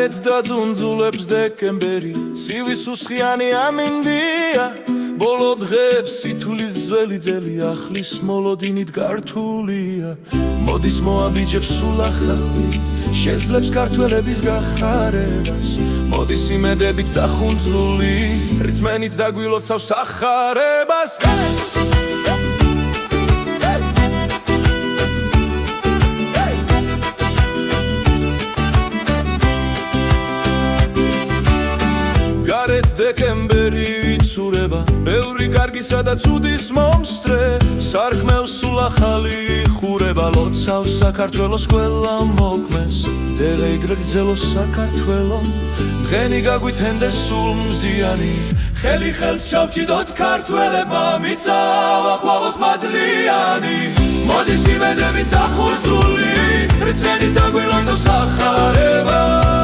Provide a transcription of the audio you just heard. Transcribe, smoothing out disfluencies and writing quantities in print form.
გარეთ დაძუნძულებს დეკემბერი ცივი სუსხიანი ამინდია ბოლო დღეებს სითulis ძველი ძელი ახლის მოლოდინით გართულია მოდის მოაბიჯებს სულ ახალი შეძლებს ქართველების გახარებას მოდის იმედებით დახუნძლული რწმენით დაგვილოცავს სახარებას გარეთ დეკემბერი იცურება ბევრი კარგისა და ცუდის მომსწრე სარკმელს სულ ახალი ხურება ლოცავს საქართველოს ყველა მოქმეს დეღე იგრძელოს საქართველო დღენი გაგვითენდეს სულ მზიანი ხელი ხელს შევჭიდოთ ქართველებმა მიწავ-ახლავოთ მადლიანი მოდის იმედებით დახუნძული რწმენით დაგვილოცავს სახარება